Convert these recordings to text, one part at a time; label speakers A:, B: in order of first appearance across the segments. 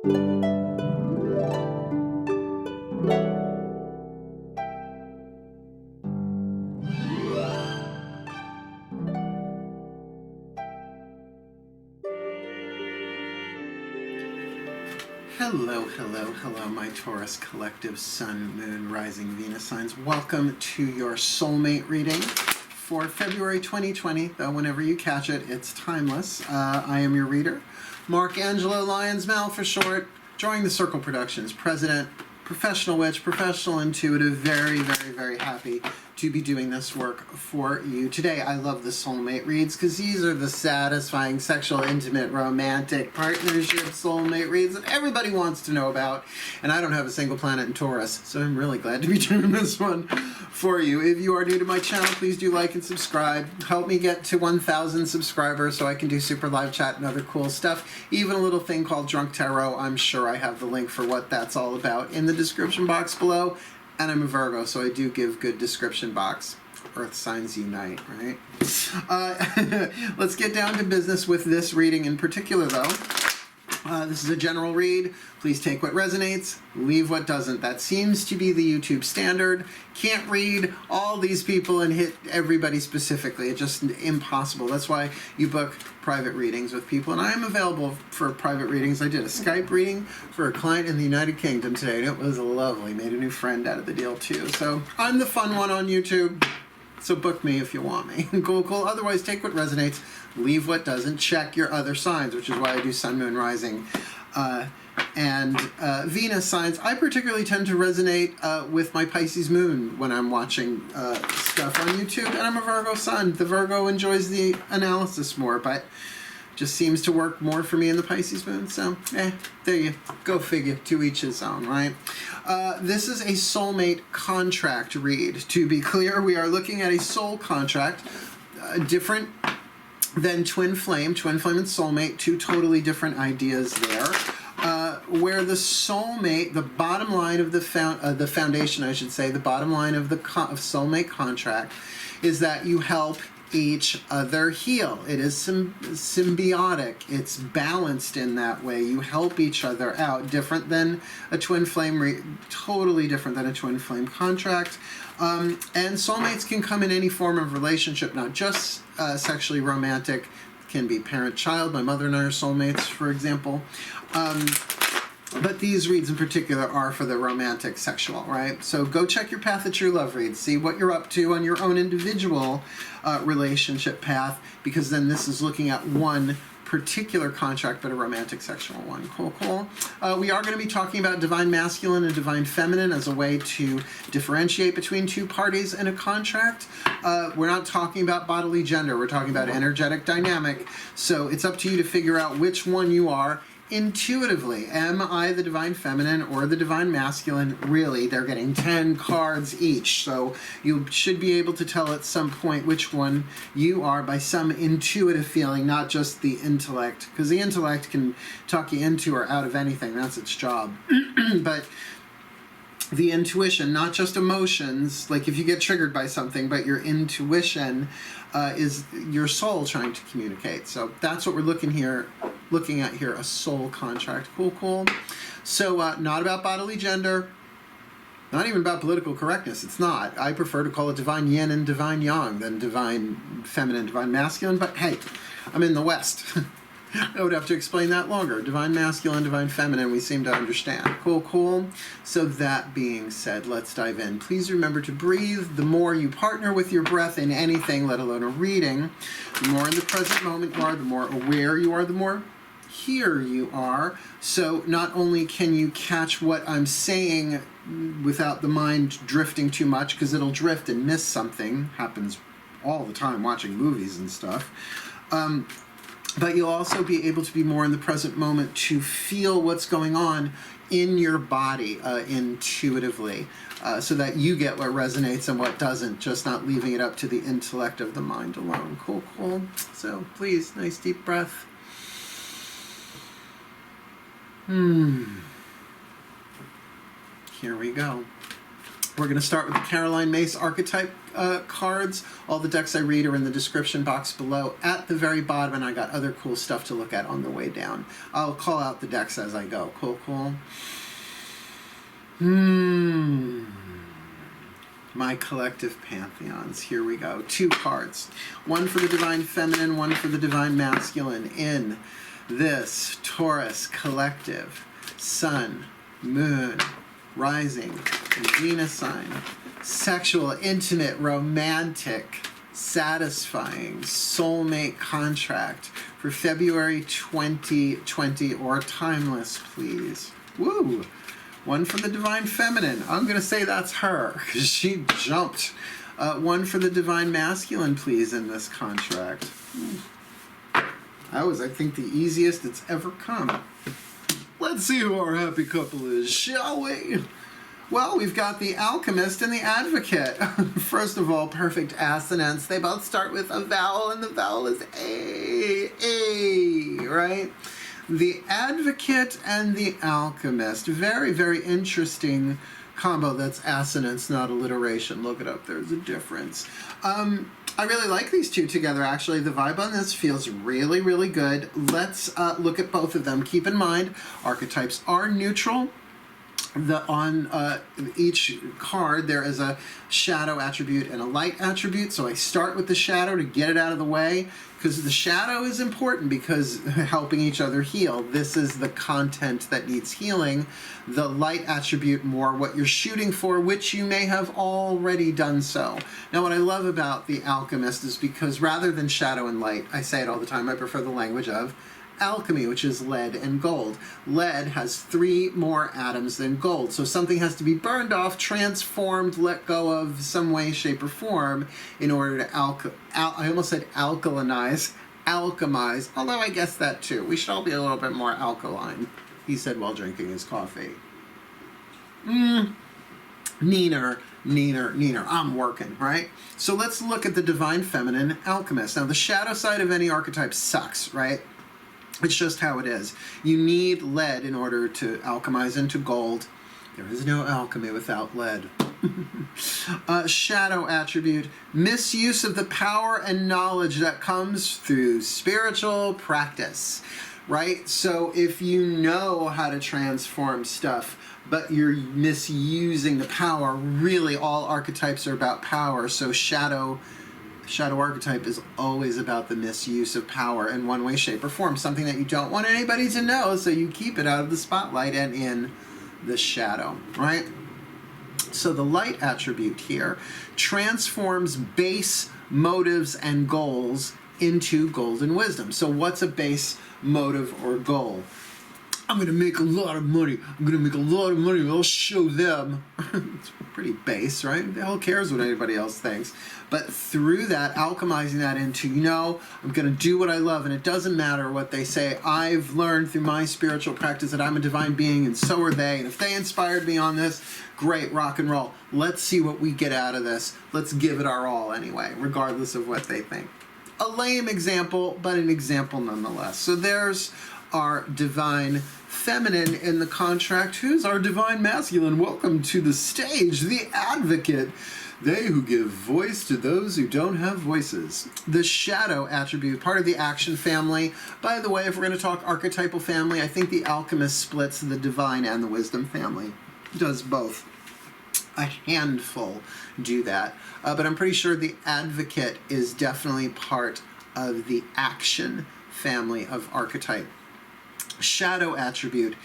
A: Hello, hello, hello, my Taurus collective Sun, Moon, Rising, Venus signs. Welcome to your soulmate reading for February 2020, though whenever you catch it, it's timeless. I am your reader, Mark Angelo Lyons, Mal for short, joining the Circle Productions, president, professional witch, professional intuitive, very, very, very happy to be doing this work for you today. I love the soulmate reads because these are the satisfying, sexual, intimate, romantic, partnership soulmate reads that everybody wants to know about. And I don't have a single planet in Taurus, so I'm really glad to be doing this one for you. If you are new to my channel, please do like and subscribe. Help me get to 1,000 subscribers so I can do super live chat and other cool stuff. Even a little thing called Drunk Tarot. I'm sure I have the link for what that's all about in the description box below. And I'm a Virgo, so I do give good description box. Earth signs unite, right? Let's get down to business with this reading in particular, though. This is a general read. Please take what resonates, leave what doesn't. That seems to be the YouTube standard. Can't read all these people and hit everybody specifically. It's just impossible. That's why you book private readings with people. And I am available for private readings. I did a Skype reading for a client in the United Kingdom today, and it was lovely. Made a new friend out of the deal, too. So I'm the fun one on YouTube. So book me if you want me. Cool, cool. Otherwise, take what resonates, leave what doesn't. Check your other signs, which is why I do Sun, Moon, Rising, and Venus signs. I particularly tend to resonate with my Pisces Moon when I'm watching stuff on YouTube, and I'm a Virgo Sun. The Virgo enjoys the analysis more, but just seems to work more for me in the Pisces Moon. So, there you go. Figure. To each his own, right? This is a soulmate contract read. To be clear, we are looking at a soul contract, different than twin flame and soulmate, two totally different ideas there. Where the soulmate, the bottom line of the foundation, I should say, the bottom line of the soulmate contract is that you help each other heal. It is symbiotic. It's balanced in that way. You help each other out. Different than a twin flame, totally different than a twin flame contract. And soulmates can come in any form of relationship, not just sexually romantic. Can be parent-child. My mother and I are soulmates, for example. But these reads in particular are for the romantic sexual, right? So go check your Path of True Love reads. See what you're up to on your own individual relationship path, because then this is looking at one particular contract, but a romantic sexual one. Cool, cool. We are going to be talking about divine masculine and divine feminine as a way to differentiate between two parties in a contract. We're not talking about bodily gender. We're talking about energetic dynamic. So it's up to you to figure out which one you are intuitively. Am I the divine feminine or the divine masculine? Really, they're getting 10 cards each, so you should be able to tell at some point which one you are by some intuitive feeling, not just the intellect, because the intellect can talk you into or out of anything. That's its job. But the intuition, not just emotions, like if you get triggered by something, but your intuition is your soul trying to communicate. So that's what we're looking at here, a soul contract. Cool, cool. So not about bodily gender, not even about political correctness. It's not. I prefer to call it divine yin and divine yang than divine feminine, divine masculine. But hey, I'm in the West. I would have to explain that longer. Divine masculine, divine feminine, we seem to understand. Cool, cool. So that being said, let's dive in. Please remember to breathe. The more you partner with your breath in anything, let alone a reading, the more in the present moment you are, the more aware you are, the more here you are. So not only can you catch what I'm saying without the mind drifting too much, because it'll drift and miss something. Happens all the time watching movies and stuff. But you'll also be able to be more in the present moment to feel what's going on in your body intuitively, so that you get what resonates and what doesn't, just not leaving it up to the intellect of the mind alone. Cool, cool. So please, nice deep breath. Here we go. We're going to start with the Caroline Myss archetype cards. All the decks I read are in the description box below at the very bottom, and I got other cool stuff to look at on the way down. I'll call out the decks as I go. Cool, cool. My collective pantheons. Here we go. 2 cards. One for the divine feminine, one for the divine masculine. In this Taurus collective, sun, moon, rising, Venus sign, sexual, intimate, romantic, satisfying, soulmate contract for February 2020, or timeless, please. Woo! One for the divine feminine. I'm going to say that's her, because she jumped. One for the divine masculine, please, in this contract. That was, I think, the easiest it's ever come. Let's see who our happy couple is, shall we? Well, we've got the Alchemist and the Advocate. First of all, perfect assonance. They both start with a vowel, and the vowel is A, right? The Advocate and the Alchemist. Very, very interesting combo. That's assonance, not alliteration. Look it up. There's a difference. I really like these two together, actually. The vibe on this feels really, really good. Let's look at both of them. Keep in mind, archetypes are neutral. On each card, there is a shadow attribute and a light attribute. So I start with the shadow to get it out of the way, because the shadow is important because helping each other heal. This is the content that needs healing. The light attribute more what you're shooting for, which you may have already done so. Now, what I love about the Alchemist is because rather than shadow and light, I say it all the time, I prefer the language of alchemy, which is lead and gold. Lead has 3 more atoms than gold, so something has to be burned off, transformed, let go of some way, shape, or form in order to I almost said alkalinize, alchemize, although I guess that too. We should all be a little bit more alkaline, he said while drinking his coffee. Neener. I'm working, right? So let's look at the divine feminine Alchemist. Now, the shadow side of any archetype sucks, right? It's just how it is. You need lead in order to alchemize into gold. There is no alchemy without lead. Shadow attribute, misuse of the power and knowledge that comes through spiritual practice, right? So if you know how to transform stuff, but you're misusing the power, really all archetypes are about power. So shadow archetype is always about the misuse of power in one way, shape, or form. Something that you don't want anybody to know, so you keep it out of the spotlight and in the shadow, right? So the light attribute here transforms base motives and goals into golden wisdom. So what's a base motive or goal? I'm going to make a lot of money. I'll show them. It's pretty base, right? Who the hell cares what anybody else thinks? But through that, alchemizing that into, I'm going to do what I love, and it doesn't matter what they say. I've learned through my spiritual practice that I'm a divine being, and so are they. And if they inspired me on this, great, rock and roll. Let's see what we get out of this. Let's give it our all anyway, regardless of what they think. A lame example, but an example nonetheless. So there's our divine feminine in the contract. Who's our divine masculine? Welcome to the stage, the Advocate. They who give voice to those who don't have voices. The shadow attribute, part of the action family. By the way, if we're going to talk archetypal family, I think the Alchemist splits the divine and the wisdom family. Does both. A handful do that. But I'm pretty sure the Advocate is definitely part of the action family of archetype. Shadow attribute,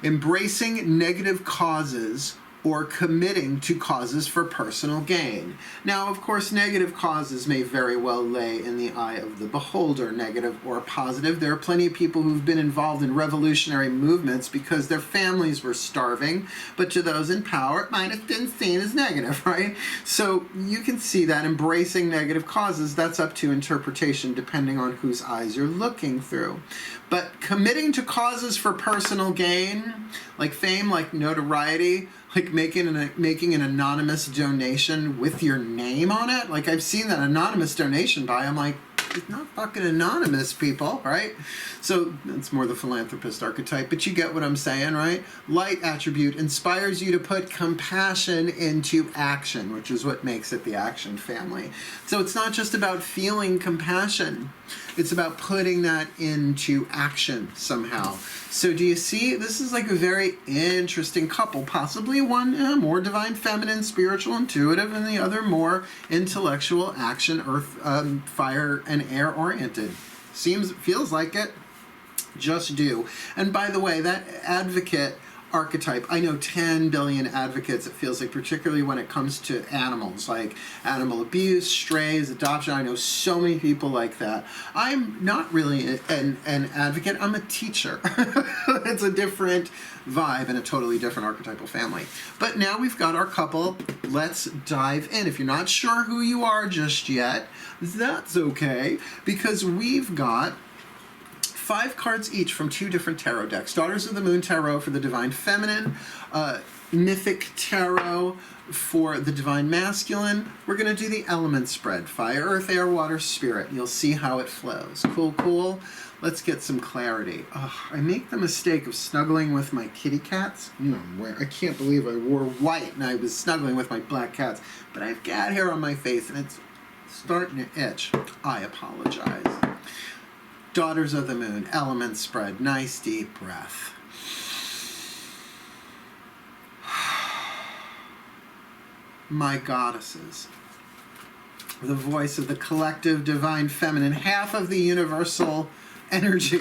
A: embracing negative causes or committing to causes for personal gain. Now, of course, negative causes may very well lay in the eye of the beholder, negative or positive. There are plenty of people who've been involved in revolutionary movements because their families were starving, but to those in power, it might have been seen as negative, right? So you can see that embracing negative causes, that's up to interpretation depending on whose eyes you're looking through. But committing to causes for personal gain, like fame, like notoriety, like making an anonymous donation with your name on it. Like, I've seen that anonymous donation I'm like, She's not fucking anonymous, people, right? So it's more the philanthropist archetype, but you get what I'm saying, right? Light attribute inspires you to put compassion into action, which is what makes it the action family. So it's not just about feeling compassion. It's about putting that into action somehow. So do you see? This is like a very interesting couple. Possibly one more divine feminine, spiritual, intuitive, and the other more intellectual, action, earth, fire, and air oriented. Feels like it. Just do. And by the way, that advocate archetype, I know 10 billion advocates, it feels like, particularly when it comes to animals, like animal abuse, strays, adoption. I know so many people like that. I'm not really an advocate, I'm a teacher. It's a different vibe and a totally different archetypal family. But now we've got our couple. Let's dive in. If you're not sure who you are just yet, that's okay, because we've got 5 cards each from 2 different tarot decks. Daughters of the Moon Tarot for the Divine Feminine, Mythic Tarot for the Divine Masculine. We're going to do the element spread. Fire, earth, air, water, spirit. You'll see how it flows. Cool, cool. Let's get some clarity. I make the mistake of snuggling with my kitty cats. I can't believe I wore white and I was snuggling with my black cats. But I have cat hair on my face and it's starting to itch. I apologize. Daughters of the Moon, element spread. Nice deep breath. My goddesses, the voice of the collective divine feminine, half of the universal energy,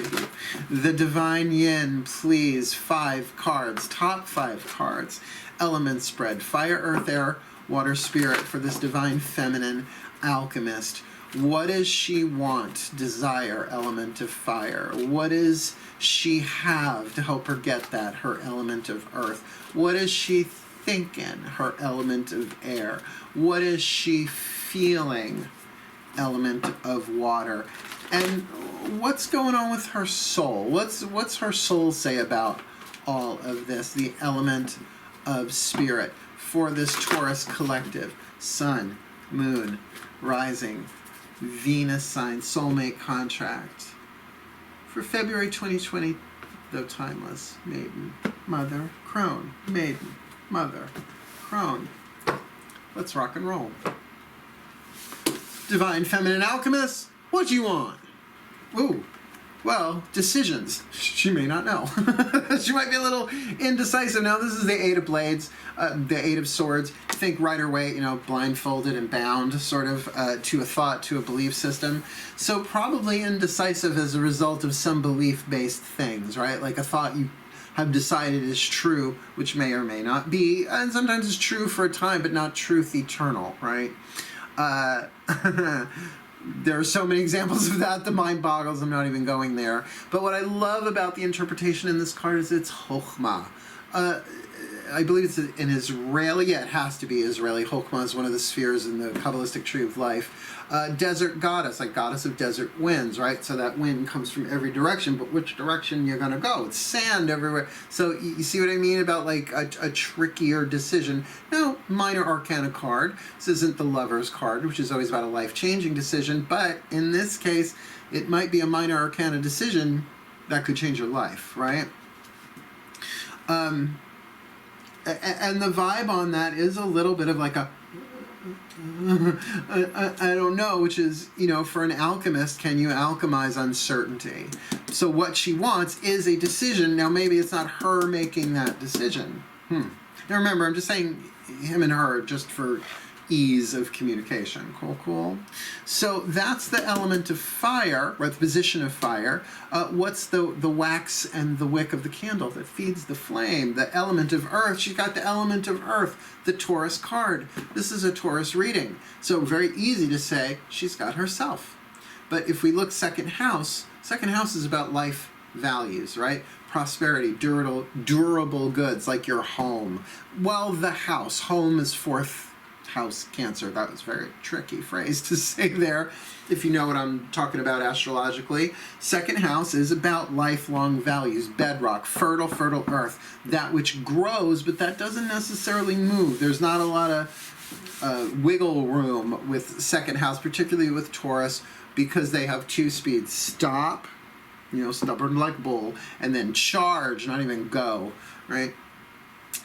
A: the divine yin, please. 5 cards, top 5 cards. Element spread. Fire, earth, air, water, spirit for this divine feminine alchemist. What does she want? Desire, element of fire. What does she have to help her get that? Her element of earth. What is she thinking? Her element of air. What is she feeling? Element of water. And what's going on with her soul? What's her soul say about all of this? The element of spirit for this Taurus collective. Sun, moon, rising, Venus sign, soulmate contract. For February 2020, though timeless, maiden, mother, crone, maiden, mother, crone. Let's rock and roll. Divine feminine alchemist, what do you want? Ooh, well, decisions. She may not know. She might be a little indecisive. Now, this is the 8 of Blades, the 8 of Swords. Think Rider Waite, blindfolded and bound, sort of, to a thought, to a belief system. So probably indecisive as a result of some belief-based things, right? Like a thought you have decided is true, which may or may not be, and sometimes it's true for a time, but not truth eternal, right? There are so many examples of that, the mind boggles, I'm not even going there. But what I love about the interpretation in this card is it's Chokhmah. I believe it's an Israeli, it has to be Israeli. Chokhmah is one of the spheres in the Kabbalistic tree of life. Desert goddess, like goddess of desert winds, right? So that wind comes from every direction, but which direction you're going to go? It's sand everywhere. So you see what I mean about like a trickier decision. Now, minor arcana card. This isn't the lover's card, which is always about a life-changing decision, but in this case, it might be a minor arcana decision that could change your life, right? And the vibe on that is a little bit of like a I don't know, which is, for an alchemist, can you alchemize uncertainty? So what she wants is a decision. Now, maybe it's not her making that decision. Now, remember, I'm just saying him and her just for ease of communication. Cool, cool. So that's the element of fire, or the position of fire. What's the wax and the wick of the candle that feeds the flame? The element of earth. She's got the element of earth, the Taurus card. This is a Taurus reading. So very easy to say she's got herself. But if we look second house is about life values, right? Prosperity, durable goods like your home. Well, the house. Home is 4th house Cancer. That was a very tricky phrase to say there, if you know what I'm talking about astrologically. Second house is about lifelong values, bedrock, fertile earth, that which grows, but that doesn't necessarily move. There's not a lot of wiggle room with second house, particularly with Taurus because they have two speeds. Stop, you know, stubborn like bull, and then charge, not even go, right?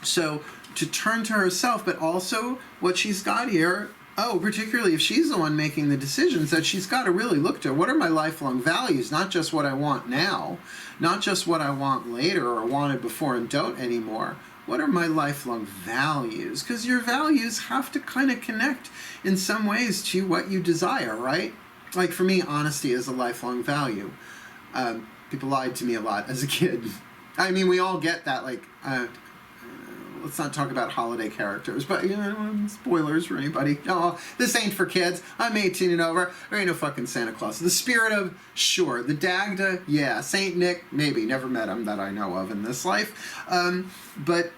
A: So to turn to herself, but also what she's got here, particularly if she's the one making the decisions, that she's got to really look to what are my lifelong values, not just what I want now, not just what I want later or wanted before and don't anymore. What are my lifelong values? Because your values have to kind of connect in some ways to what you desire, right? Like for me, honesty is a lifelong value. People lied to me a lot as a kid. I mean, we all get that, like, let's not talk about holiday characters, but, you know, spoilers for anybody. Oh, this ain't for kids. I'm 18 and over. There ain't no fucking Santa Claus. The spirit of, sure. The Dagda, yeah. Saint Nick, maybe. Never met him that I know of in this life. But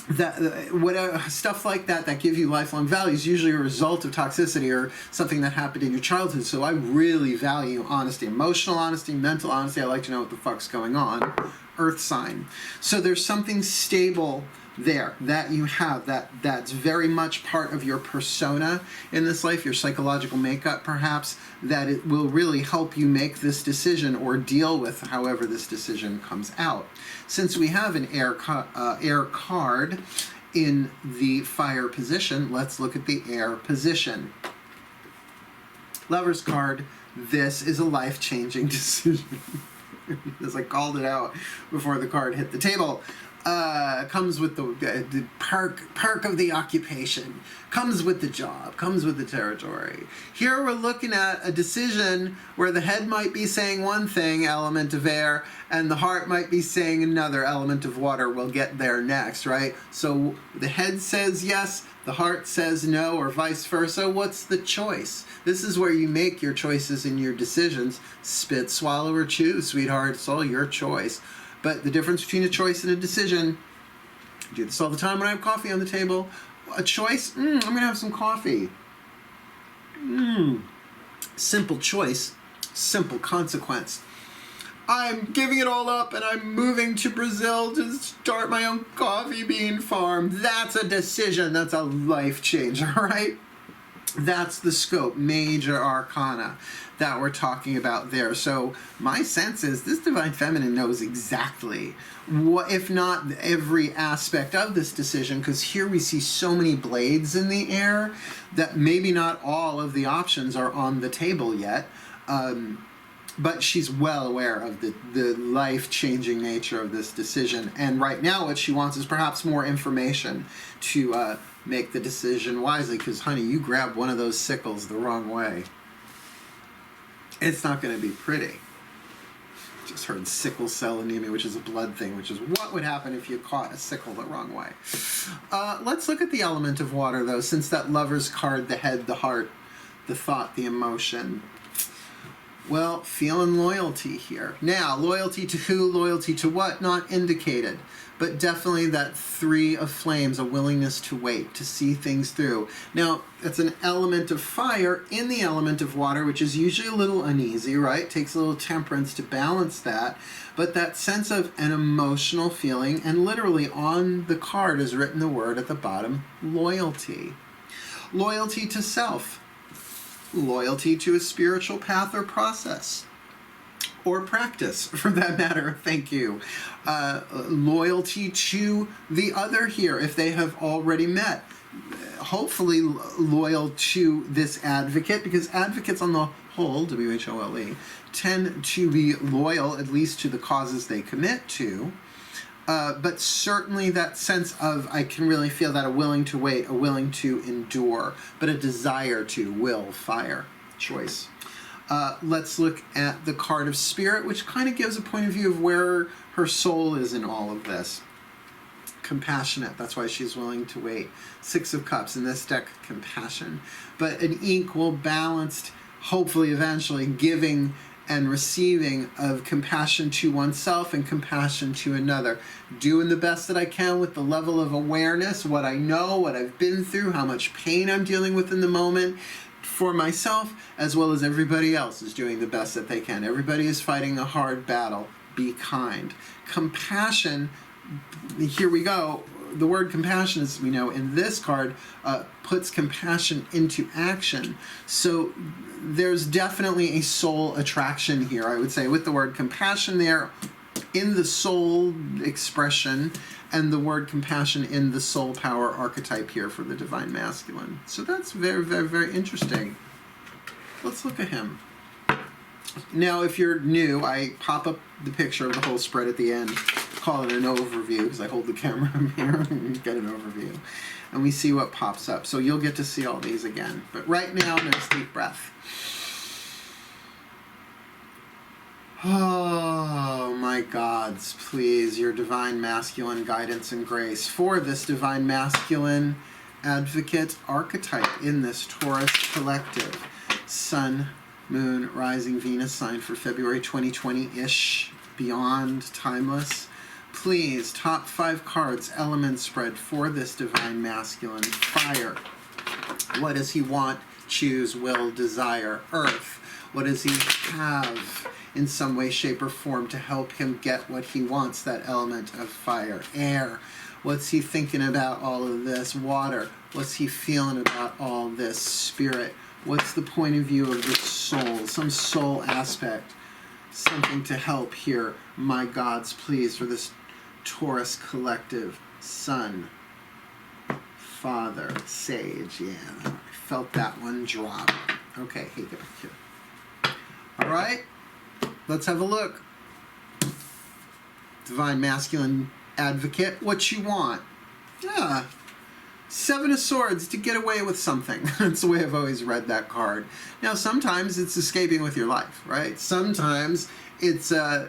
A: that stuff like that give you lifelong values, usually a result of toxicity or something that happened in your childhood. So I really value honesty, emotional honesty, mental honesty. I like to know what the fuck's going on. Earth sign. So there's something stable there that you have that's very much part of your persona in this life, your psychological makeup perhaps, that it will really help you make this decision or deal with however this decision comes out. Since we have an air card in the fire position, let's look at the air position. Lover's card, this is a life-changing decision. As I called it out before the card hit the table. Comes with the perk of the occupation, comes with the job, comes with the territory. Here we're looking at a decision where the head might be saying one thing, element of air, and the heart might be saying another, element of water. We'll get there next, right? So the head says yes, the heart says no, or vice versa. What's the choice? This is where you make your choices and your decisions. Spit, swallow, or chew, sweetheart. It's all your choice. But the difference between a choice and a decision, I do this all the time when I have coffee on the table. A choice, I'm going to have some coffee. Simple choice, simple consequence. I'm giving it all up and I'm moving to Brazil to start my own coffee bean farm. That's a decision. That's a life changer, right? That's the scope, major arcana that we're talking about there. So my sense is this Divine Feminine knows exactly what, if not every aspect of this decision, because here we see so many blades in the air that maybe not all of the options are on the table yet. But she's well aware of the life-changing nature of this decision. And right now what she wants is perhaps more information to make the decision wisely, because, honey, you grab one of those sickles the wrong way, it's not going to be pretty. Just heard sickle cell anemia, which is a blood thing, which is what would happen if you caught a sickle the wrong way. Let's look at the element of water, though, since that Lover's card, the head, the heart, the thought, the emotion. Well, feeling loyalty here. Now, loyalty to who, loyalty to what, not indicated. But definitely that three of flames, a willingness to wait, to see things through. Now, it's an element of fire in the element of water, which is usually a little uneasy, right? Takes a little temperance to balance that. But that sense of an emotional feeling, and literally on the card is written the word at the bottom, loyalty. Loyalty to self. Loyalty to a spiritual path or process, or practice for that matter, thank you. Loyalty to the other here if they have already met. Hopefully loyal to this advocate, because advocates on the whole, W-H-O-L-E, tend to be loyal at least to the causes they commit to. But certainly that sense of, I can really feel that, a willing to wait, a willing to endure, but a desire to will, fire, choice. Let's look at the card of Spirit, which kind of gives a point of view of where her soul is in all of this. Compassionate, that's why she's willing to wait. Six of Cups, in this deck, compassion. But an equal, balanced, hopefully eventually giving and receiving of compassion to oneself and compassion to another. Doing the best that I can with the level of awareness, what I know, what I've been through, how much pain I'm dealing with in the moment for myself, as well as everybody else is doing the best that they can. Everybody is fighting a hard battle. Be kind. Compassion, here we go. the word compassion, as we know in this card, puts compassion into action. So there's definitely a soul attraction here, I would say, with the word compassion there in the soul expression, and the word compassion in the soul power archetype here for the divine masculine. So that's very, very, very interesting. Let's look at him. Now, if you're new, I pop up the picture of the whole spread at the end, call it an overview, because I hold the camera here and get an overview. And we see what pops up. So you'll get to see all these again. But right now, nice deep breath. Oh, my gods, please, your divine masculine guidance and grace for this divine masculine advocate archetype in this Taurus collective. Sun, Moon, Rising, Venus sign for February 2020-ish, beyond, timeless. Please, top 5 cards, element spread for this divine masculine. Fire. What does he want, choose, will, desire? Earth. What does he have in some way, shape, or form to help him get what he wants, that element of fire? Air. What's he thinking about all of this? Water. What's he feeling about all this? Spirit. What's the point of view of the soul? Some soul aspect. Something to help here, my gods, please, for this Taurus collective. Sun, Father, Sage. Yeah, I felt that one drop. Okay, hey, get back here. All right, let's have a look. Divine masculine advocate, what you want? Yeah. 7 of Swords, to get away with something. That's the way I've always read that card. Now, sometimes it's escaping with your life, right? Sometimes it's a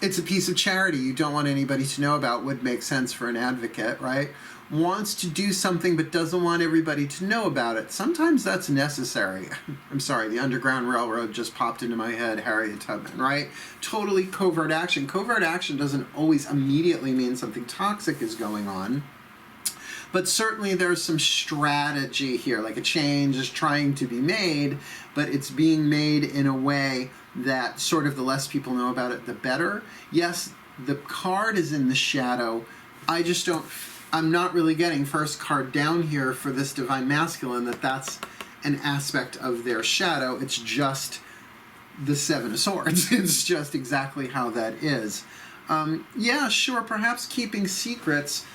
A: piece of charity you don't want anybody to know about, would make sense for an advocate, right? Wants to do something but doesn't want everybody to know about it. Sometimes that's necessary. I'm sorry, the Underground Railroad just popped into my head, Harriet Tubman, right? Totally covert action. Covert action doesn't always immediately mean something toxic is going on. But certainly there's some strategy here, like a change is trying to be made, but it's being made in a way that sort of the less people know about it, the better. Yes, the card is in the shadow. I'm not really getting first card down here for this divine masculine that's an aspect of their shadow. It's just the 7 of Swords. It's just exactly how that is. Yeah, sure, perhaps keeping secrets,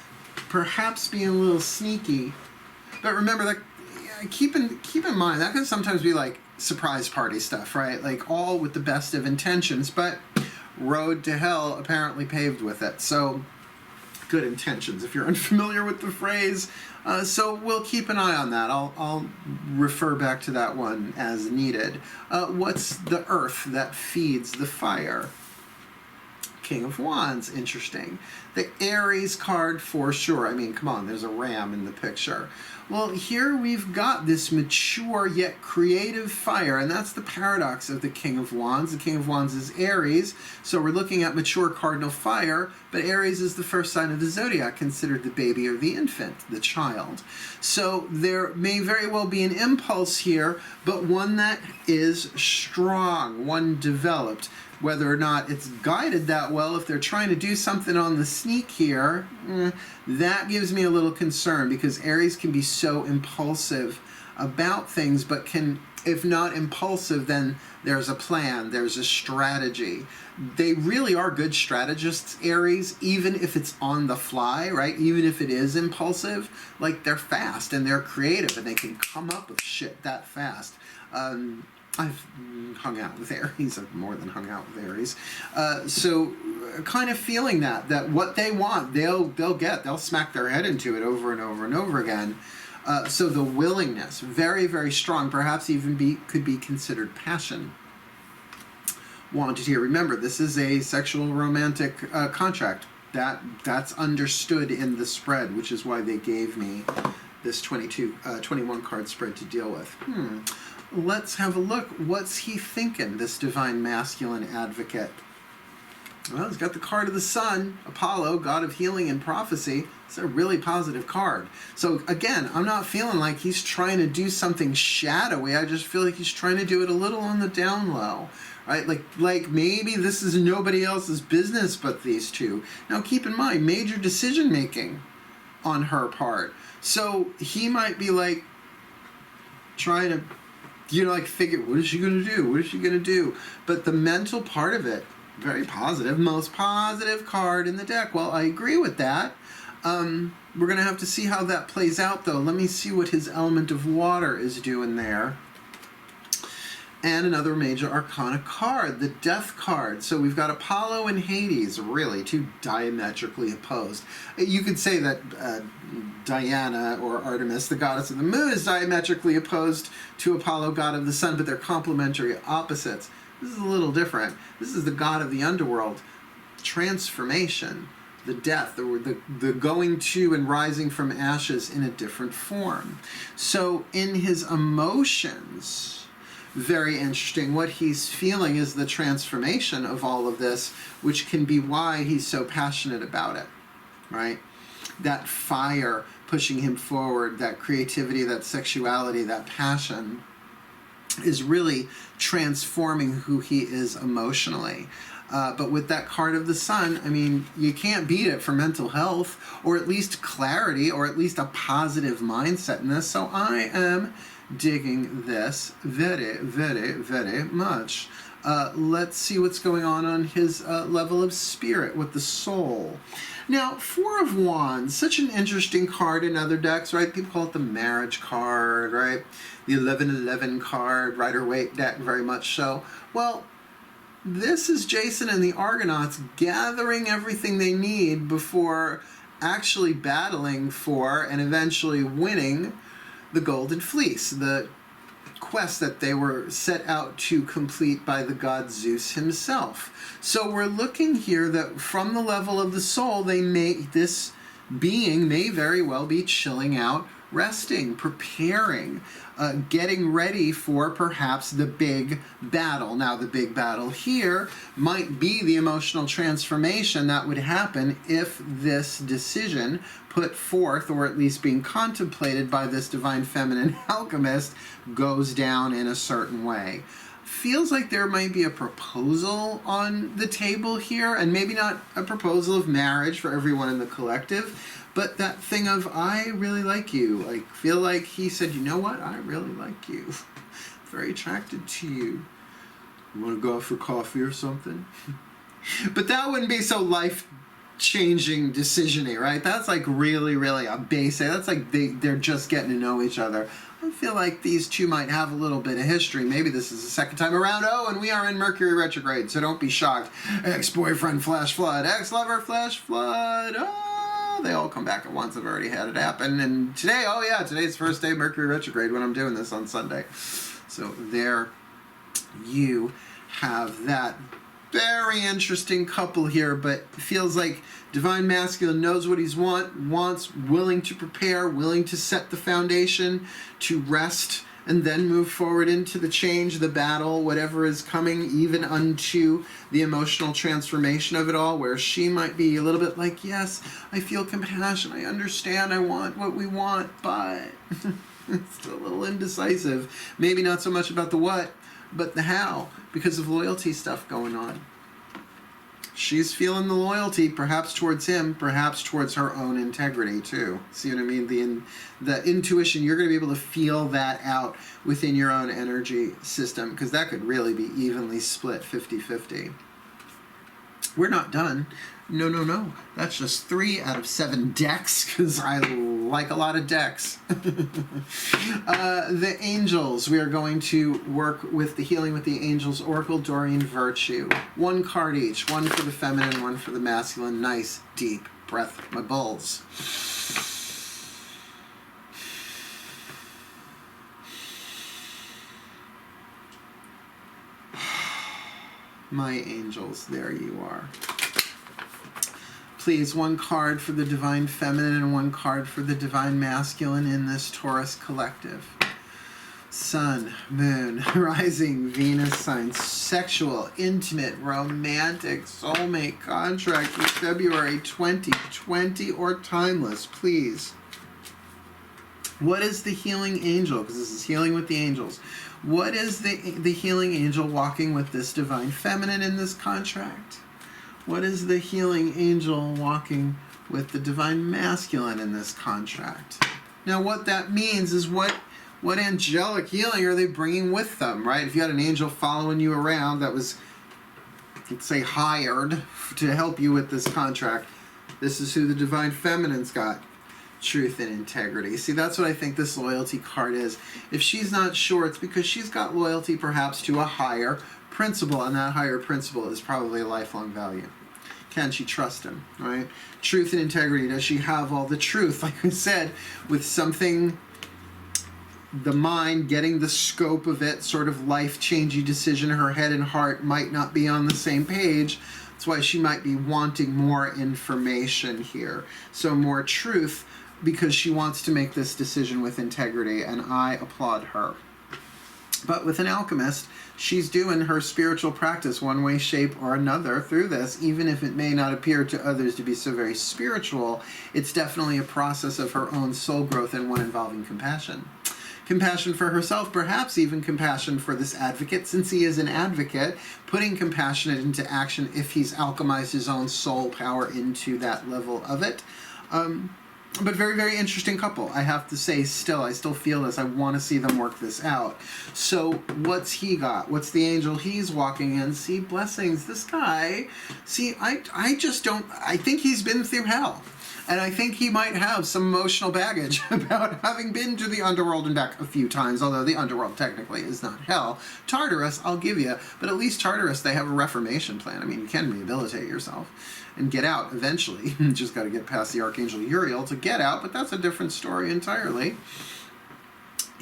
A: perhaps being a little sneaky, but remember that, keep in mind that can sometimes be like surprise party stuff, right? Like all with the best of intentions, but road to hell apparently paved with it. So good intentions, if you're unfamiliar with the phrase. So we'll keep an eye on that. I'll refer back to that one as needed. What's the earth that feeds the fire? King of Wands, interesting. The Aries card for sure. I mean, come on, there's a ram in the picture. Well, here we've got this mature yet creative fire, and that's the paradox of the King of Wands. The King of Wands is Aries, so we're looking at mature cardinal fire, but Aries is the first sign of the zodiac, considered the baby or the infant, the child. So there may very well be an impulse here, but one that is strong, one developed. Whether or not it's guided that well, if they're trying to do something on the sneak here, that gives me a little concern, because Aries can be so impulsive about things, but can, if not impulsive, then there's a plan, there's a strategy. They really are good strategists, Aries, even if it's on the fly, right? Even if it is impulsive, like they're fast and they're creative and they can come up with shit that fast. I've hung out with Aries. I've more than hung out with Aries. So kind of feeling that what they want, they'll get. They'll smack their head into it over and over and over again. So the willingness, very, very strong, perhaps even could be considered passion. Wanted here. Remember, this is a sexual romantic contract. That's understood in the spread, which is why they gave me this 21 card spread to deal with. Let's have a look. What's he thinking, this divine masculine advocate? Well, he's got the card of the sun, Apollo, god of healing and prophecy. It's a really positive card. So again, I'm not feeling like he's trying to do something shadowy. I just feel like he's trying to do it a little on the down low, right? Like maybe this is nobody else's business but these two. Now keep in mind, major decision making. on her part. So he might be like trying to, like figure, what is she going to do? What is she going to do? But the mental part of it, very positive, most positive card in the deck. Well, I agree with that. We're going to have to see how that plays out, though. Let me see what his element of water is doing there. And another major arcana card, the Death card. So we've got Apollo and Hades, really, two diametrically opposed. You could say that Diana, or Artemis, the goddess of the moon, is diametrically opposed to Apollo, god of the sun, but they're complementary opposites. This is a little different. This is the god of the underworld. Transformation, the death, the going to and rising from ashes in a different form. So in his emotions, very interesting. What he's feeling is the transformation of all of this, which can be why he's so passionate about it, right? That fire pushing him forward, that creativity, that sexuality, that passion is really transforming who he is emotionally. But with that card of the sun, I mean, you can't beat it for mental health, or at least clarity, or at least a positive mindset in this. So I am digging this very, very, very much. Let's see what's going on his level of spirit with the soul. Now, Four of Wands, such an interesting card in other decks, right? People call it the marriage card, right? The 1111 card, Rider-Waite deck, very much so. Well, this is Jason and the Argonauts gathering everything they need before actually battling for and eventually winning the Golden Fleece, the quest that they were set out to complete by the god Zeus himself. So we're looking here that from the level of the soul, this being may very well be chilling out, resting, preparing, getting ready for perhaps the big battle. Now, the big battle here might be the emotional transformation that would happen if this decision put forth, or at least being contemplated by this divine feminine alchemist, goes down in a certain way. Feels like there might be a proposal on the table here, and maybe not a proposal of marriage for everyone in the collective, but that thing of, I really like you. Like, feel like he said, you know what? I really like you. Very attracted to you. You want to go out for coffee or something? But that wouldn't be so life-changing decision-y, right? That's like really, really a basic. That's like they're just getting to know each other. I feel like these two might have a little bit of history. Maybe this is the second time around. Oh, and we are in Mercury retrograde, so don't be shocked. Ex-boyfriend flash flood. Ex-lover flash flood. Oh, they all come back at once. I've already had it happen. And today, oh yeah, today's the first day of Mercury retrograde when I'm doing this on Sunday. So there you have that. Very interesting couple here, but feels like Divine Masculine knows what he's wants, willing to prepare, willing to set the foundation, to rest, and then move forward into the change, the battle, whatever is coming, even unto the emotional transformation of it all, where she might be a little bit like, yes, I feel compassion, I understand, I want what we want, but it's a little indecisive. Maybe not so much about the what, but the how, because of loyalty stuff going on. She's feeling the loyalty, perhaps towards him, perhaps towards her own integrity too. See what I mean? The intuition, you're going to be able to feel that out within your own energy system, because that could really be evenly split 50-50. We're not done. No. That's just 3 out of 7 decks, because I like a lot of decks. The angels. We are going to work with the Healing with the Angels Oracle, Doreen Virtue. 1 card each. 1 for the feminine, 1 for the masculine. Nice, deep breath, my bulls. My angels, there you are. Please, 1 card for the Divine Feminine and 1 card for the Divine Masculine in this Taurus collective. Sun, Moon, Rising, Venus signs, sexual, intimate, romantic, soulmate contract for February 2020 or timeless, please. What is the healing angel? Because this is Healing with the Angels. What is the healing angel walking with this Divine Feminine in this contract? What is the healing angel walking with the divine masculine in this contract. Now what that means is what angelic healing are they bringing with them, right? If you had an angel following you around that was, let's say, hired to help you with this contract, this is who the divine feminine's got. Truth and integrity. See, that's what I think this loyalty card is. If she's not sure, it's because she's got loyalty perhaps to a higher principle, and that higher principle is probably a lifelong value. Can she trust him, right? Truth and integrity. Does she have all the truth? Like I said, with something, the mind getting the scope of it, sort of life-changing decision, her head and heart might not be on the same page. That's why she might be wanting more information here. So more truth, because she wants to make this decision with integrity, and I applaud her. But with an alchemist, she's doing her spiritual practice one way, shape, or another through this. Even if it may not appear to others to be so very spiritual, it's definitely a process of her own soul growth, and one involving compassion. Compassion for herself, perhaps even compassion for this advocate, since he is an advocate, putting compassion into action if he's alchemized his own soul power into that level of it. But very, very interesting couple. I have to say, I still feel this. I want to see them work this out. So what's he got? What's the angel he's walking in? See, blessings. This guy, see, I just don't, I think he's been through hell. And I think he might have some emotional baggage about having been to the underworld and back a few times, although the underworld technically is not hell. Tartarus, I'll give you, but at least Tartarus, they have a reformation plan. I mean, you can rehabilitate yourself and get out eventually. You just got to get past the Archangel Uriel to get out, but that's a different story entirely.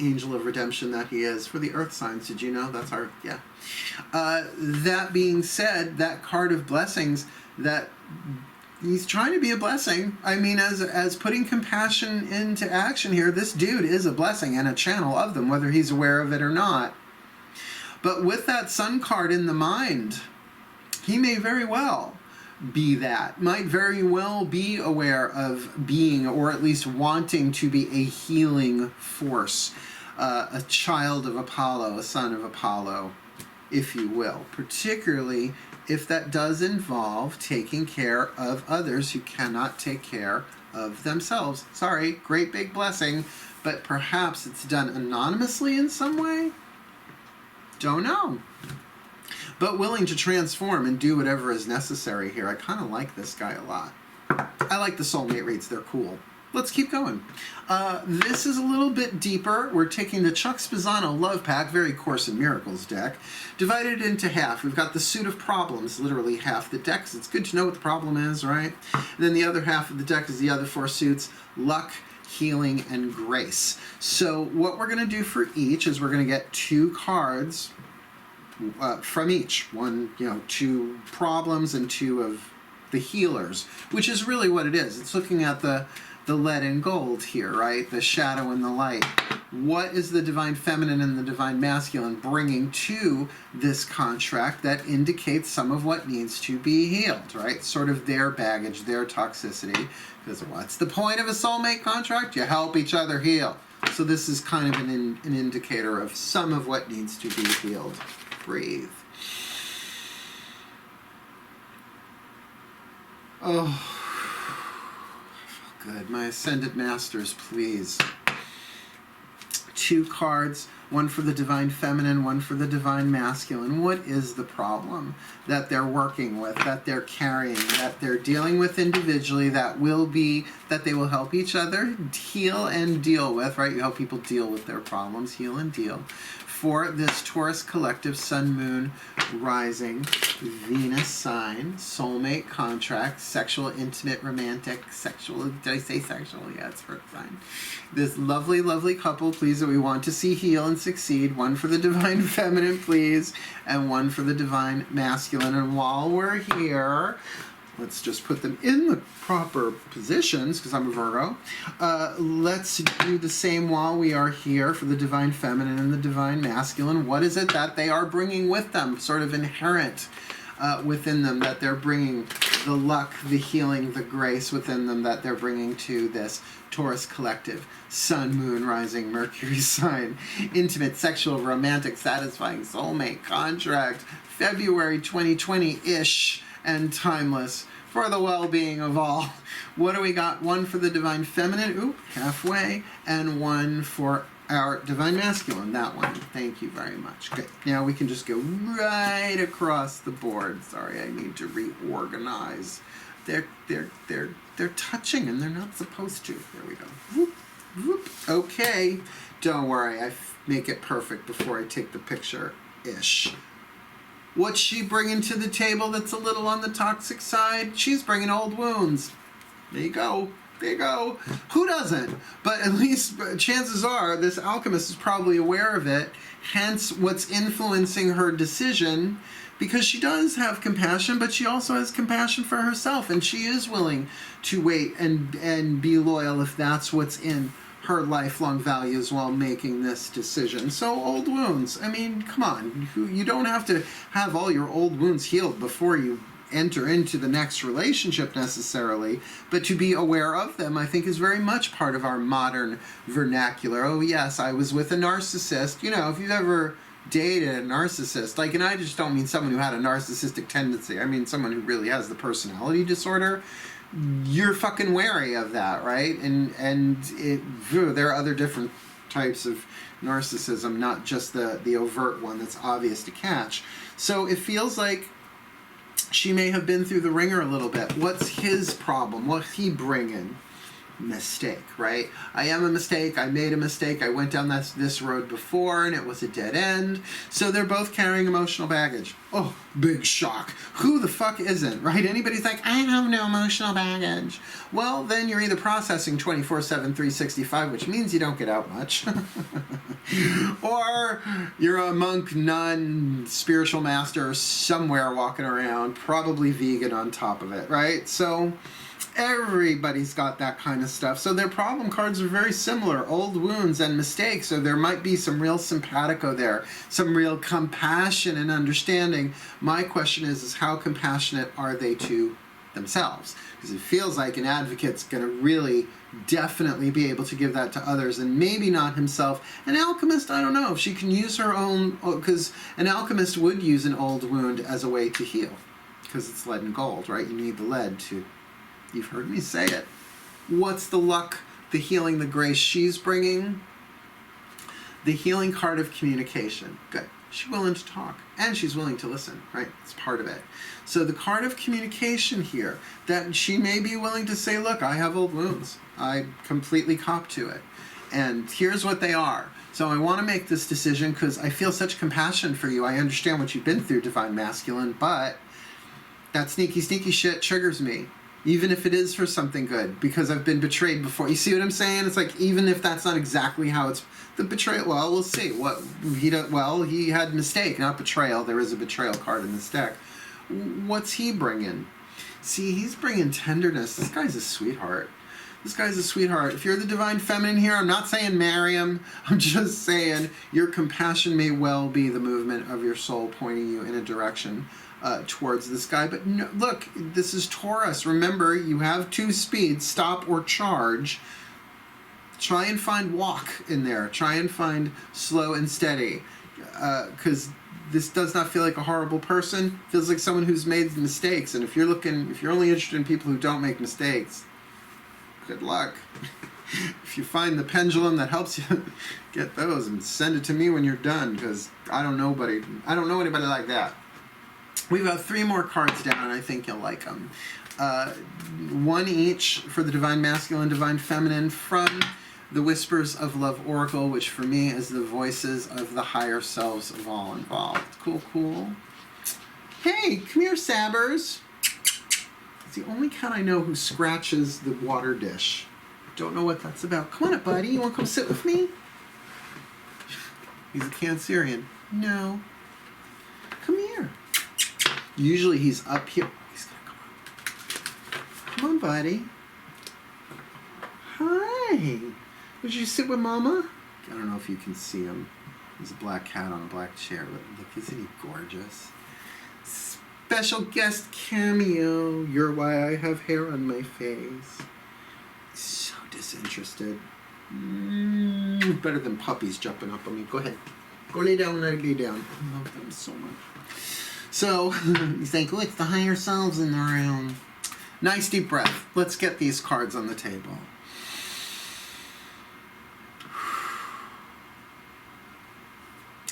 A: Angel of redemption that he is for the earth signs. Did you know? That's our, yeah. That being said, that card of blessings, that he's trying to be a blessing. I mean, as putting compassion into action here, this dude is a blessing and a channel of them, whether he's aware of it or not. But with that sun card in the mind, he may very well be that, might very well be aware of being, or at least wanting to be, a healing force, a child of Apollo, a son of Apollo, if you will, particularly if that does involve taking care of others who cannot take care of themselves. Sorry, great big blessing, but perhaps it's done anonymously in some way? Don't know. But willing to transform and do whatever is necessary here. I kind of like this guy a lot. I like the soulmate reads, they're cool. Let's keep going. This is a little bit deeper. We're taking the Chuck Spezzano Love Pack, very Course in Miracles deck, divided into half. We've got the Suit of Problems, literally half the deck. So it's good to know what the problem is, right? And then the other half of the deck is the other four suits: luck, healing, and grace. So what we're going to do for each is we're going to get 2 cards from each. One, 2 problems and 2 of the healers, which is really what it is. It's looking at the lead and gold here, right? The shadow and the light. What is the divine feminine and the divine masculine bringing to this contract that indicates some of what needs to be healed, right? Sort of their baggage, their toxicity. Because what's the point of a soulmate contract? You help each other heal. So this is kind of an indicator of some of what needs to be healed. Breathe. Oh. Good. My Ascended Masters, please. 2 cards, one for the Divine Feminine, one for the Divine Masculine. What is the problem that they're working with, that they're carrying, that they're dealing with individually, that they will help each other heal and deal with, right? You help people deal with their problems, heal and deal. For this Taurus collective, Sun, Moon, Rising, Venus sign, soulmate contract, sexual, intimate, romantic, sexual, did I say sexual? Yeah, it's her sign. This lovely, lovely couple, please, that we want to see heal and succeed. One for the Divine Feminine, please, and one for the Divine Masculine. And while we're here, let's just put them in the proper positions, because I'm a Virgo. Let's do the same while we are here for the Divine Feminine and the Divine Masculine. What is it that they are bringing with them, sort of inherent within them, that they're bringing the luck, the healing, the grace within them, that they're bringing to this Taurus collective? Sun, Moon, Rising, Mercury sign, intimate, sexual, romantic, satisfying soulmate contract, February 2020-ish, and timeless for the well-being of all. What do we got? One for the Divine Feminine, ooh, halfway, and one for our Divine Masculine, that one. Thank you very much. Good. Now we can just go right across the board. Sorry, I need to reorganize. They're touching and they're not supposed to. There we go. Whoop, whoop. Okay. Don't worry, I make it perfect before I take the picture-ish. What's she bringing to the table that's a little on the toxic side? She's bringing old wounds. There you go. There you go. Who doesn't? But at least chances are this alchemist is probably aware of it, hence what's influencing her decision, because she does have compassion, but she also has compassion for herself, and she is willing to wait and be loyal if that's what's in her lifelong values while making this decision. So old wounds, I mean, come on. You don't have to have all your old wounds healed before you enter into the next relationship necessarily, but to be aware of them, I think, is very much part of our modern vernacular. Oh yes, I was with a narcissist. You know, if you've ever dated a narcissist, like, and I just don't mean someone who had a narcissistic tendency, I mean someone who really has the personality disorder. You're fucking wary of that, right? And there are other different types of narcissism, not just the overt one that's obvious to catch. So it feels like she may have been through the ringer a little bit. What's his problem? What's he bringing? Mistake, right? I am a mistake. I made a mistake. I went down this road before and it was a dead end. So they're both carrying emotional baggage. Oh, big shock. Who the fuck isn't, right? Anybody's like, I have no emotional baggage. Well, then you're either processing 24/7, 365, which means you don't get out much. Or you're a monk, nun, spiritual master somewhere walking around, probably vegan on top of it, right? So everybody's got that kind of stuff. So their problem cards are very similar, old wounds and mistakes. So there might be some real simpatico there, some real compassion and understanding. My question is how compassionate are they to themselves? Because it feels like an advocate's going to really definitely be able to give that to others, and maybe not himself. An alchemist, I don't know if she can use her own, because an alchemist would use an old wound as a way to heal, because it's lead and gold, right? You need the lead to... You've heard me say it. What's the luck, the healing, the grace she's bringing? The healing card of communication. Good. She's willing to talk, and she's willing to listen, right? It's part of it. So the card of communication here, that she may be willing to say, look, I have old wounds. I completely cop to it. And here's what they are. So I want to make this decision because I feel such compassion for you. I understand what you've been through, Divine Masculine, but that sneaky, sneaky shit triggers me. Even if it is for something good, because I've been betrayed before. You see what I'm saying? It's like, even if that's not exactly how it's the betrayal. Well, we'll see. He had mistake, not betrayal. There is a betrayal card in this deck. What's he bringing? See, he's bringing tenderness. This guy's a sweetheart. This guy's a sweetheart. If you're the Divine Feminine here, I'm not saying marry him. I'm just saying your compassion may well be the movement of your soul pointing you in a direction towards this guy. But no, look, this is Taurus. Remember, you have two speeds, stop or charge. Try and find walk in there. Try and find slow and steady. Because this does not feel like a horrible person. It feels like someone who's made mistakes. And if you're only interested in people who don't make mistakes, good luck. If you find the pendulum that helps you get those, and send it to me when you're done, because I don't know anybody like that. We've got 3 more cards down, and I think you'll like them. 1 each for the Divine Masculine, Divine Feminine, from the Whispers of Love Oracle, which for me is the voices of the higher selves of all involved. Cool, cool. Hey, come here, Sabbers. It's the only cat I know who scratches the water dish. Don't know what that's about. Come on up, buddy. You want to come sit with me? He's a Cancerian. No. Come here. Usually he's up here. He's gonna come on. Come on, buddy. Hi. Would you sit with Mama? I don't know if you can see him. He's a black cat on a black chair. Look, isn't he gorgeous? Special guest cameo. You're why I have hair on my face. So disinterested. Better than puppies jumping up on me. Go ahead. Go lay down, lay down. I love them so much. So, you think, oh, it's the higher selves in the room. Nice deep breath. Let's get these cards on the table.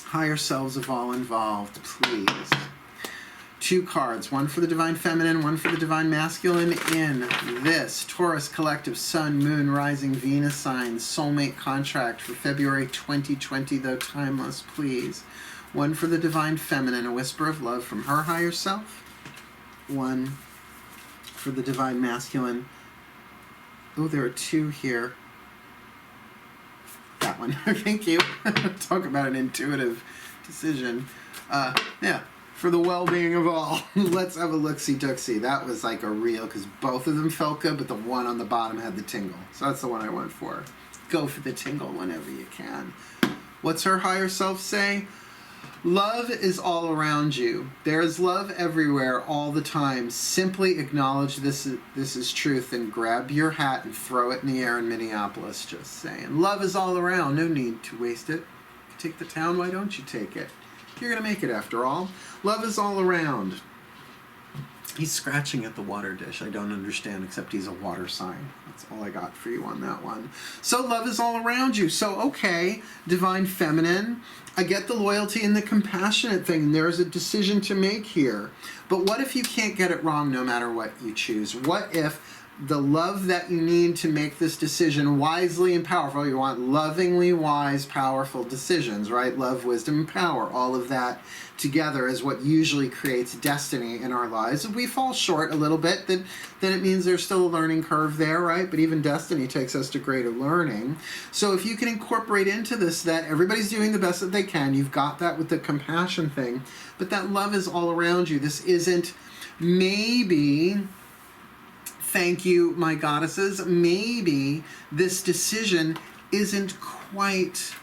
A: Higher selves of all involved, please. 2 cards, one for the Divine Feminine, one for the Divine Masculine in this Taurus Collective Sun, Moon, Rising, Venus sign soulmate contract for February 2020, though timeless, please. One for the Divine Feminine, a whisper of love from her higher self. One for the Divine Masculine. Oh, there are 2 here. That one. Thank you. Talk about an intuitive decision. Yeah, for the well-being of all. Let's have a look-see-took-see. That was like a real, because both of them felt good, but the one on the bottom had the tingle. So that's the one I went for. Go for the tingle whenever you can. What's her higher self say? Love is all around you. There is love everywhere all the time. Simply acknowledge this is truth and grab your hat and throw it in the air in Minneapolis, just saying. Love is all around. No need to waste it. Take the town, why don't you take it? You're going to make it after all. Love is all around. He's scratching at the water dish. I don't understand, except he's a water sign. That's all I got for you on that one. So love is all around you. So, okay, Divine Feminine, I get the loyalty and the compassionate thing. There's a decision to make here. But what if you can't get it wrong no matter what you choose? What if the love that you need to make this decision wisely and powerful, you want lovingly wise, powerful decisions, right? Love, wisdom, and power. All of that together is what usually creates destiny in our lives. If we fall short a little bit, then it means there's still a learning curve there, right? But even destiny takes us to greater learning. So if you can incorporate into this that everybody's doing the best that they can, you've got that with the compassion thing, but that love is all around you. This isn't maybe... Thank you, my goddesses. Maybe this decision isn't quite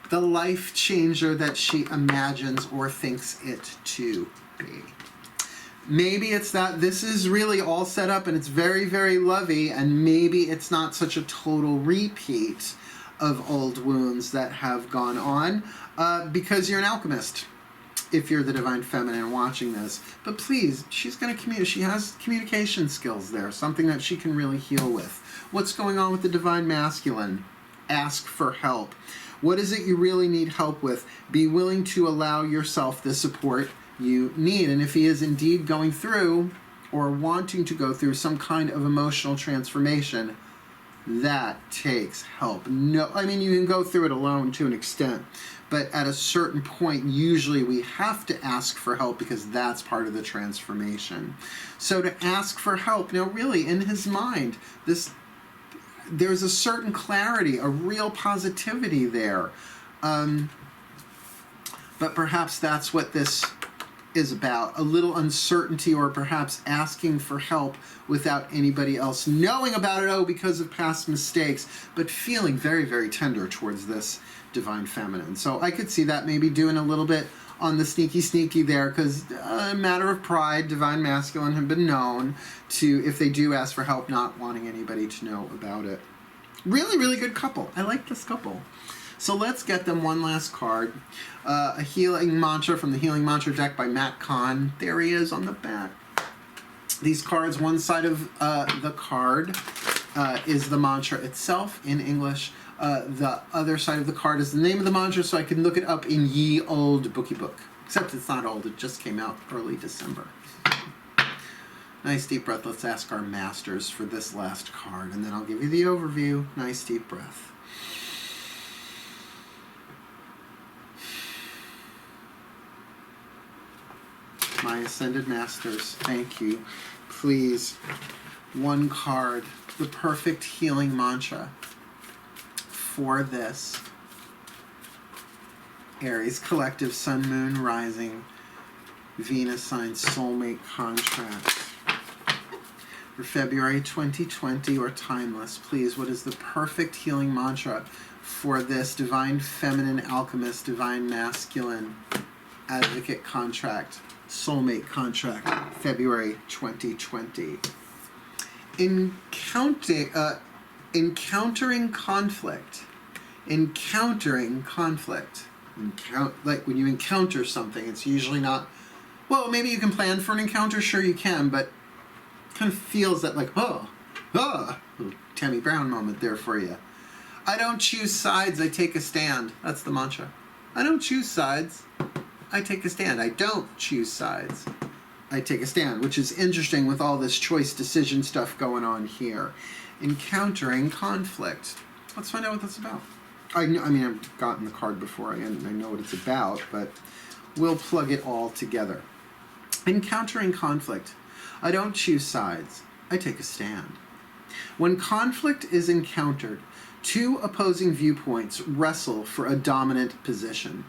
A: the life changer that she imagines or thinks it to be. Maybe it's that this is really all set up and it's very, very lovey, and maybe it's not such a total repeat of old wounds that have gone on because you're an alchemist. If you're the Divine Feminine watching this. But please, she's going to communicate. She has communication skills there, something that she can really heal with. What's going on with the Divine Masculine? Ask for help. What is it you really need help with? Be willing to allow yourself the support you need. And if he is indeed going through or wanting to go through some kind of emotional transformation, that takes help. No, I mean, you can go through it alone to an extent, but at a certain point, usually we have to ask for help because that's part of the transformation. So to ask for help, now really in his mind, there's a certain clarity, a real positivity there. But perhaps that's what this is about, a little uncertainty, or perhaps asking for help without anybody else knowing about it, because of past mistakes, but feeling very, very tender towards this Divine Feminine. So I could see that maybe doing a little bit on the sneaky there, because a matter of pride, Divine Masculine have been known to, if they do ask for help, not wanting anybody to know about it. Really, really good couple. I like this couple. So let's get them one last card. A healing mantra from the Healing Mantra deck by Matt Kahn. There he is on the back. These cards, one side of the card is the mantra itself in English. The other side of the card is the name of the mantra, so I can look it up in ye old bookie book. Except it's not old, it just came out early December. Nice deep breath. Let's ask our masters for this last card, and then I'll give you the overview. Nice deep breath. My Ascended Masters, thank you. Please, one card, the perfect healing mantra for this Aries Collective Sun, Moon, Rising, Venus sign soulmate contract for February 2020 or timeless. Please, what is the perfect healing mantra for this Divine Feminine Alchemist, Divine Masculine Advocate contract? Soulmate contract, February 2020. Encountering conflict. Like when you encounter something, it's usually not, well, maybe you can plan for an encounter, sure you can, but Kind of feels that like, oh, little Tammy Brown moment there for you. I don't choose sides, I take a stand. That's the mantra. I don't choose sides, I take a stand. I don't choose sides, I take a stand, which is interesting with all this choice decision stuff going on here. Encountering conflict. Let's find out what that's about. I mean, I've gotten the card before, I know what it's about, but we'll plug it all together. Encountering conflict. I don't choose sides, I take a stand. When conflict is encountered, two opposing viewpoints wrestle for a dominant position.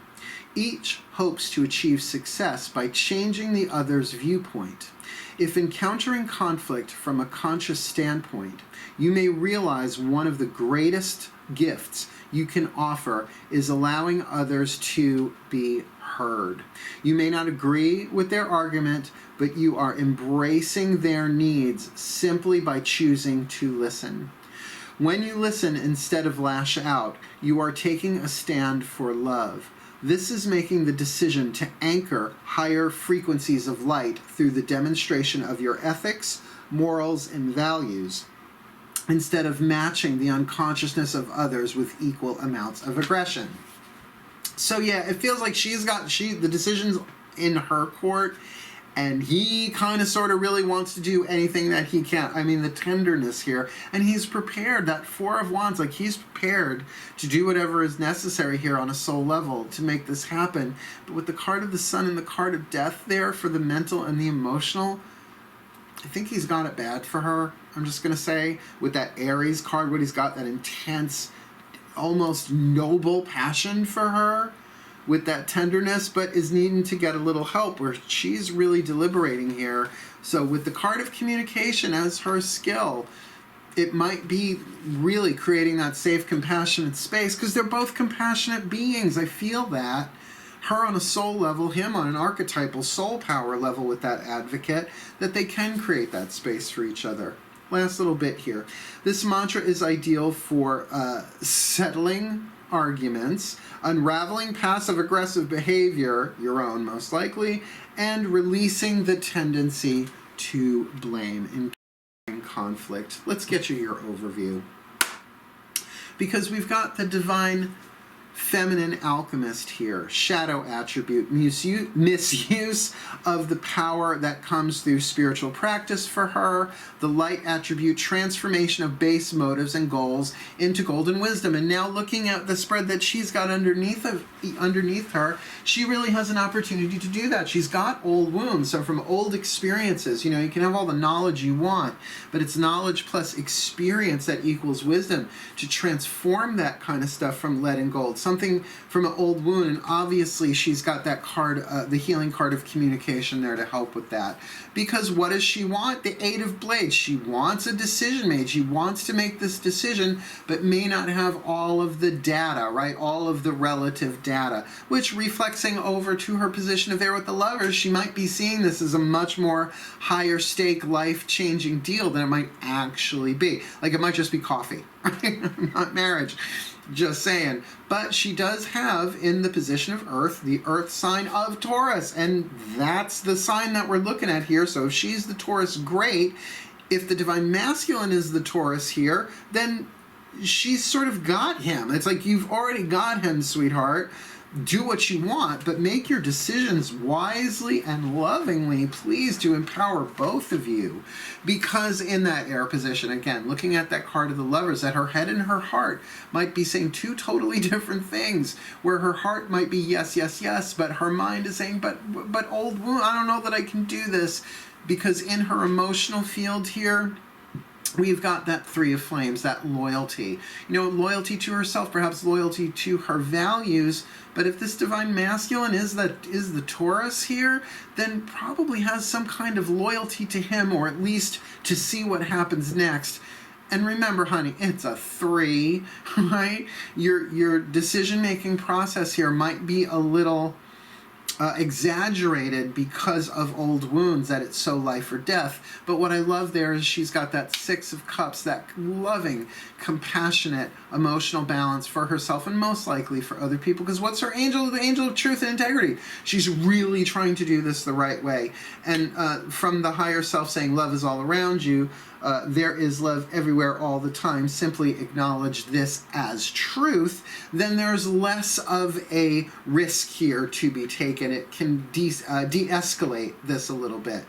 A: Each hopes to achieve success by changing the other's viewpoint. If encountering conflict from a conscious standpoint, you may realize one of the greatest gifts you can offer is allowing others to be heard. You may not agree with their argument, but you are embracing their needs simply by choosing to listen. When you listen instead of lash out, you are taking a stand for love. This is making the decision to anchor higher frequencies of light through the demonstration of your ethics, morals, and values, instead of matching the unconsciousness of others with equal amounts of aggression. So yeah, it feels like the decision's in her court, and he kind of sort of really wants to do anything that he can. I mean, the tenderness here, and he's prepared. That Four of Wands, like he's prepared to do whatever is necessary here on a soul level to make this happen. But with the card of the Sun and the card of Death there for the mental and the emotional, I think he's got it bad for her. I'm just going to say, with that Aries card, what he's got, that intense, almost noble passion for her, with that tenderness, but is needing to get a little help where she's really deliberating here. So with the card of communication as her skill, it might be really creating that safe, compassionate space, because they're both compassionate beings. I feel that. Her on a soul level, him on an archetypal soul power level with that advocate, that they can create that space for each other. Last little bit here. This mantra is ideal for settling arguments, unraveling passive-aggressive behavior, your own most likely, and releasing the tendency to blame in conflict. Let's get you your overview. Because we've got the divine feminine alchemist here, shadow attribute, misuse of the power that comes through spiritual practice for her, the light attribute, transformation of base motives and goals into golden wisdom. And now looking at the spread that she's got underneath her, she really has an opportunity to do that. She's got old wounds, so from old experiences, you can have all the knowledge you want, but it's knowledge plus experience that equals wisdom to transform that kind of stuff from lead and gold. Something from an old wound, and obviously she's got that card, the healing card of communication there to help with that. Because what does she want? The Eight of Blades. She wants a decision made. She wants to make this decision, but may not have all of the data, right? All of the relative data, which reflexing over to her position of there with the Lovers, she might be seeing this as a much more higher stake, life-changing deal than it might actually be. Like it might just be coffee, right? Not marriage. Just saying. But she does have in the position of Earth, the Earth sign of Taurus. And that's the sign that we're looking at here. So if she's the Taurus, great. If the Divine Masculine is the Taurus here, then she's sort of got him. It's like you've already got him, sweetheart. Do what you want, but make your decisions wisely and lovingly, please, to empower both of you. Because in that air position, again, looking at that card of the Lovers, that her head and her heart might be saying two totally different things, where her heart might be yes, yes, yes, but her mind is saying, but old wound, I don't know that I can do this. Because in her emotional field here, we've got that Three of Flames, that loyalty. Loyalty to herself, perhaps loyalty to her values. But if this Divine Masculine is the Taurus here, then probably has some kind of loyalty to him, or at least to see what happens next. And remember, honey, it's a 3, right? Your decision-making process here might be a little exaggerated because of old wounds, that it's so life or death. But what I love there is she's got that Six of Cups, that loving, compassionate, emotional balance for herself and most likely for other people. Because what's her angel? The angel of truth and integrity. She's really trying to do this the right way. And from the higher self saying love is all around you, there is love everywhere all the time. Simply acknowledge this as truth. Then there's less of a risk here to be taken. It can de-escalate this a little bit.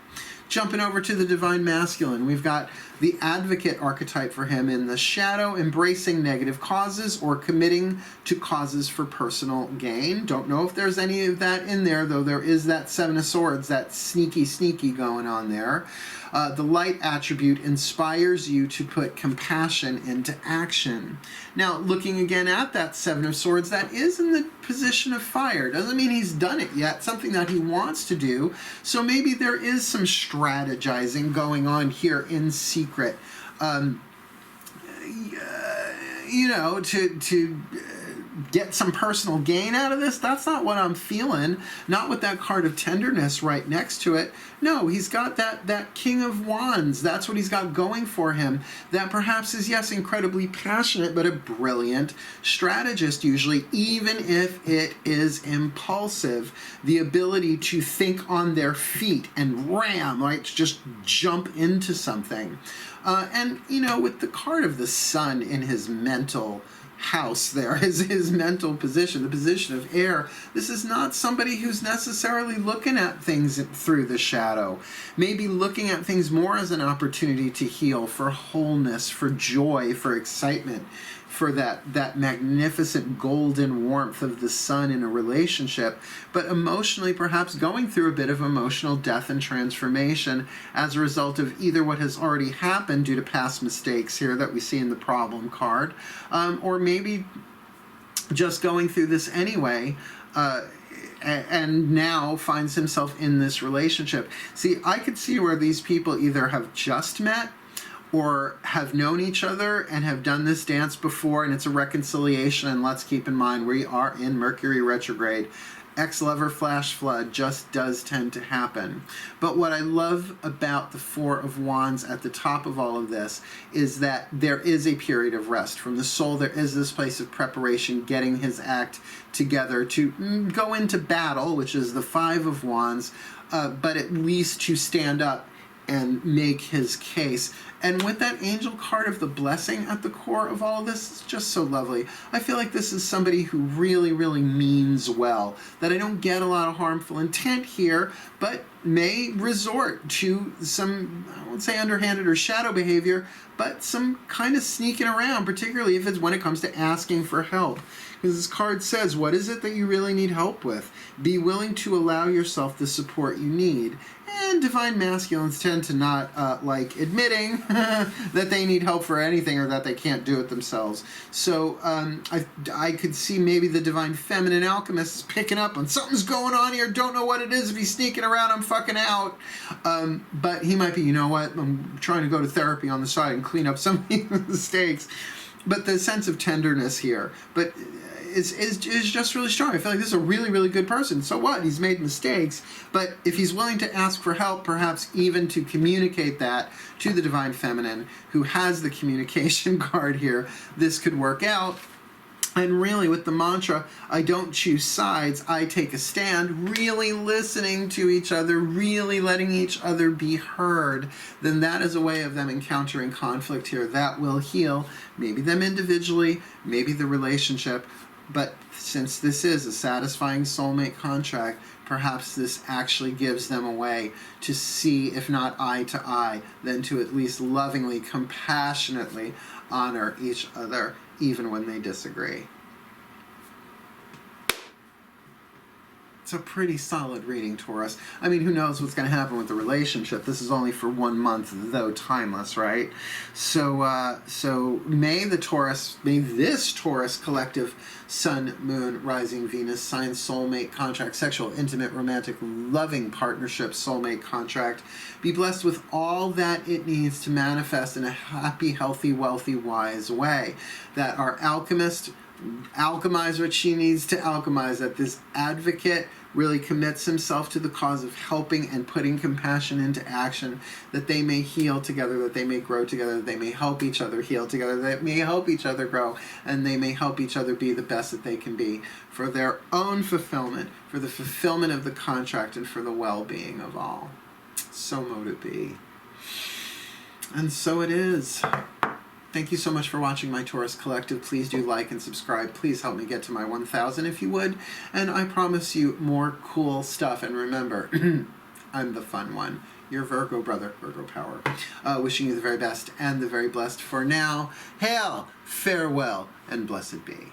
A: Jumping over to the Divine Masculine, we've got the Advocate archetype for him in the shadow, embracing negative causes or committing to causes for personal gain. Don't know if there's any of that in there, though there is that Seven of Swords, that sneaky going on there. The light attribute inspires you to put compassion into action. Now, looking again at that Seven of Swords, that is in the position of fire. Doesn't mean he's done it yet, something that he wants to do. So maybe there is some strategizing going on here in secret. You know, to get some personal gain out of this. That's not what I'm feeling. Not with that card of tenderness right next to it. No, he's got that King of Wands. That's what he's got going for him. That perhaps is, yes, incredibly passionate, but a brilliant strategist usually, even if it is impulsive. The ability to think on their feet and ram, right? Just jump into something. And, you know, with the card of the Sun in his mental house there, his mental position, the position of air, this is not somebody who's necessarily looking at things through the shadow. Maybe looking at things more as an opportunity to heal, for wholeness, for joy, for excitement, for that magnificent golden warmth of the sun in a relationship, but emotionally perhaps going through a bit of emotional death and transformation as a result of either what has already happened due to past mistakes here that we see in the problem card, or maybe just going through this anyway, and now finds himself in this relationship. See, I could see where these people either have just met or have known each other and have done this dance before, and it's a reconciliation. And let's keep in mind, we are in Mercury retrograde. Ex-lover flash flood just does tend to happen. But what I love about the Four of Wands at the top of all of this is that there is a period of rest. From the soul, there is this place of preparation, getting his act together to go into battle, which is the Five of Wands, but at least to stand up and make his case. And with that angel card of the blessing at the core of all of this, it's just so lovely. I feel like this is somebody who really means well, that I don't get a lot of harmful intent here, but may resort to some, I won't say underhanded or shadow behavior, but some kind of sneaking around, particularly if it's when it comes to asking for help. Because this card says, what is it that you really need help with? Be willing to allow yourself the support you need. And Divine Masculines tend to not like admitting that they need help for anything or that they can't do it themselves. So I could see maybe the Divine Feminine Alchemist is picking up on something's going on here, don't know what it is. If he's sneaking around, I'm fucking out. But he might be, you know what, I'm trying to go to therapy on the side and clean up some of these mistakes. But the sense of tenderness here, but is just really strong. I feel like this is a really good person. So what? He's made mistakes, but if he's willing to ask for help, perhaps even to communicate that to the Divine Feminine, who has the communication card here, this could work out. And really, with the mantra, I don't choose sides, I take a stand, really listening to each other, really letting each other be heard, then that is a way of them encountering conflict here. That will heal, maybe them individually, maybe the relationship. But since this is a satisfying soulmate contract, perhaps this actually gives them a way to see, if not eye to eye, then to at least lovingly, compassionately honor each other, even when they disagree. It's a pretty solid reading, Taurus. I mean, who knows what's going to happen with the relationship? This is only for 1 month, though timeless, right? So may this Taurus collective Sun, Moon, Rising, Venus, sign, soulmate, contract, sexual, intimate, romantic, loving partnership, soulmate, contract, be blessed with all that it needs to manifest in a happy, healthy, wealthy, wise way. That our alchemist alchemize what she needs to alchemize, that this advocate really commits himself to the cause of helping and putting compassion into action, that they may heal together, that they may grow together, that they may help each other heal together, that they may help each other grow, and they may help each other be the best that they can be for their own fulfillment, for the fulfillment of the contract, and for the well-being of all. So mote it be. And so it is. Thank you so much for watching my Taurus Collective. Please do like and subscribe. Please help me get to my 1,000 if you would. And I promise you more cool stuff. And remember, I'm the fun one. Your Virgo brother, Virgo power. Wishing you the very best and the very blessed for now. Hail, farewell, and blessed be.